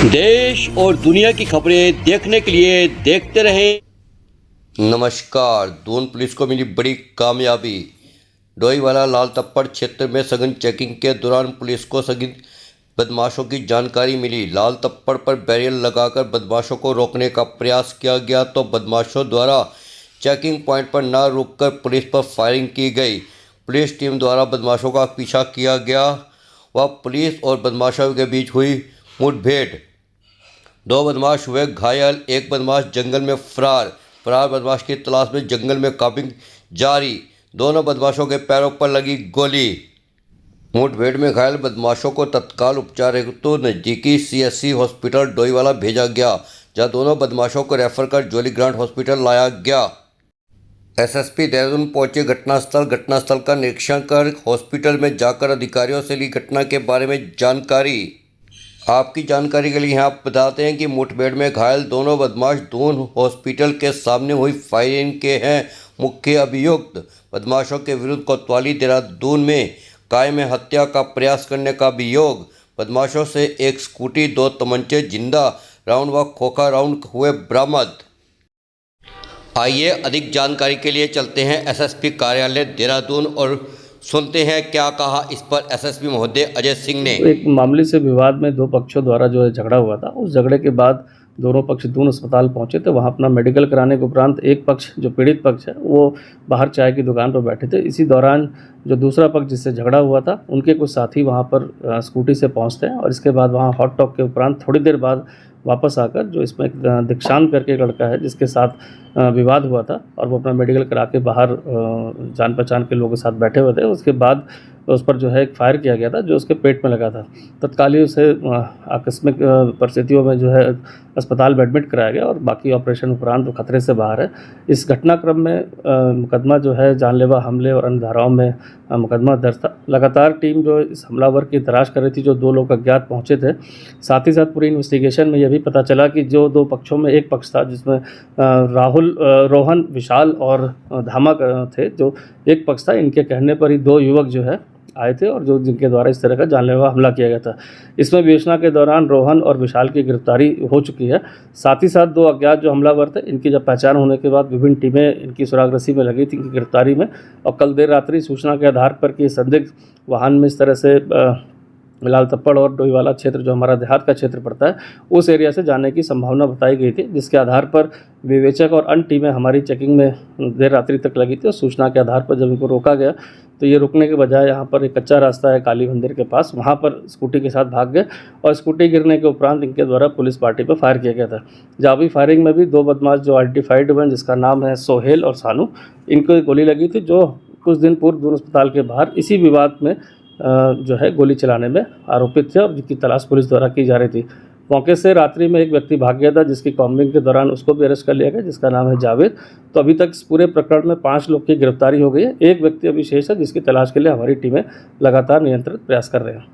देश और दुनिया की खबरें देखने के लिए देखते रहें। नमस्कार। दून पुलिस को मिली बड़ी कामयाबी। डोईवाला लाल तप्पड़ क्षेत्र में सघन चेकिंग के दौरान पुलिस को सघन बदमाशों की जानकारी मिली। लाल तप्पड़ पर बैरियर लगाकर बदमाशों को रोकने का प्रयास किया गया तो बदमाशों द्वारा चेकिंग पॉइंट पर न रुककर पुलिस पर फायरिंग की गई। पुलिस टीम द्वारा बदमाशों का पीछा किया गया व पुलिस और बदमाशों के बीच हुई मुठभेड़। 2 बदमाश हुए घायल। एक बदमाश जंगल में फरार बदमाश की तलाश में जंगल में कापिंग जारी। दोनों बदमाशों के पैरों पर लगी गोली। मुठभेड़ में घायल बदमाशों को तत्काल उपचार हेतु नज़दीकी CSC हॉस्पिटल डोईवाला भेजा गया, जहां दोनों बदमाशों को रेफर कर जोली ग्रांट हॉस्पिटल लाया गया। SSP देहरादून पहुंचे घटनास्थल का निरीक्षण कर हॉस्पिटल में जाकर अधिकारियों से ली घटना के बारे में जानकारी। आपकी जानकारी के लिए यहाँ बताते हैं कि मुठभेड़ में घायल दोनों बदमाश दून हॉस्पिटल के सामने हुई फायरिंग के हैं मुख्य अभियुक्त। बदमाशों के विरुद्ध कोतवाली देहरादून में कायम में हत्या का प्रयास करने का अभियोग। बदमाशों से एक स्कूटी, 2 तमंचे, जिंदा राउंड व खोखा राउंड हुए बरामद। आइए अधिक जानकारी के लिए चलते हैं SSP कार्यालय देहरादून और सुनते हैं क्या कहा इस पर SSP महोदय अजय सिंह ने। एक मामले से विवाद में 2 पक्षों द्वारा जो है झगड़ा हुआ था। उस झगड़े के बाद दोनों पक्ष दून अस्पताल पहुंचे थे। वहां अपना मेडिकल कराने के उपरांत एक पक्ष जो पीड़ित पक्ष है वो बाहर चाय की दुकान पर बैठे थे। इसी दौरान जो दूसरा पक्ष जिससे झगड़ा हुआ था उनके कुछ साथी वहां पर स्कूटी से पहुंचते हैं और इसके बाद वहां हॉट टॉक के उपरांत थोड़ी देर बाद वापस आकर जो इसमें एक दीक्षांत करके एक लड़का है जिसके साथ विवाद हुआ था और वो अपना मेडिकल करा के बाहर जान पहचान के लोगों के साथ बैठे हुए थे। उसके बाद उस पर जो है एक फायर किया गया था जो उसके पेट में लगा था। तत्काल ही उसे आकस्मिक परिस्थितियों में जो है अस्पताल में एडमिट कराया गया और बाकी ऑपरेशन उपरांत वो खतरे से बाहर है। इस घटनाक्रम में मुकदमा जो है जानलेवा हमले और अन्य धाराओं में मुकदमा दर्ज था। लगातार टीम जो इस हमलावर की तलाश कर रही थी, जो 2 लोग अज्ञात पहुंचे थे। साथ ही साथ पूरी इन्वेस्टिगेशन में यह भी पता चला कि जो 2 पक्षों में एक पक्ष था जिसमें रोहन, विशाल और धामा थे। जो एक पक्ष था, इनके कहने पर ही 2 युवक जो है आए थे और जो जिनके द्वारा इस तरह का जानलेवा हमला किया गया था। इसमें विवेचना के दौरान रोहन और विशाल की गिरफ्तारी हो चुकी है। साथ ही साथ 2 अज्ञात जो हमलावर थे, इनकी जब पहचान होने के बाद विभिन्न टीमें इनकी सुरागरसी में लगी थी इनकी गिरफ्तारी में। और कल देर रात्रि सूचना के आधार पर कि संदिग्ध वाहन में इस तरह से लाल तप्पड़ और डोईवाला क्षेत्र जो हमारा देहात का क्षेत्र पड़ता है उस एरिया से जाने की संभावना बताई गई थी, जिसके आधार पर विवेचक और अन्य टीमें हमारी चेकिंग में देर रात्रि तक लगी थी। और सूचना के आधार पर जब इनको रोका गया तो ये रुकने के बजाय यहाँ पर एक कच्चा रास्ता है काली मंदिर के पास, वहाँ पर स्कूटी के साथ भाग गए और स्कूटी गिरने के उपरांत इनके द्वारा पुलिस पार्टी पर फायर किया गया था। जावी फायरिंग में भी 2 बदमाश जो आइडेंटिफाइड हुए जिसका नाम है सोहेल और सानू, इनको गोली लगी थी जो कुछ दिन पूर्व दून अस्पताल के बाहर इसी विवाद में जो है गोली चलाने में आरोपित थे और जिसकी तलाश पुलिस द्वारा की जा रही थी। मौके से रात्रि में एक व्यक्ति भाग गया था जिसकी कॉम्बिंग के दौरान उसको भी अरेस्ट कर लिया गया जिसका नाम है जावेद। तो अभी तक इस पूरे प्रकरण में 5 लोग की गिरफ्तारी हो गई है। एक व्यक्ति अभी शेष है जिसकी तलाश के लिए हमारी टीमें लगातार निरंतर प्रयास कर रहे हैं।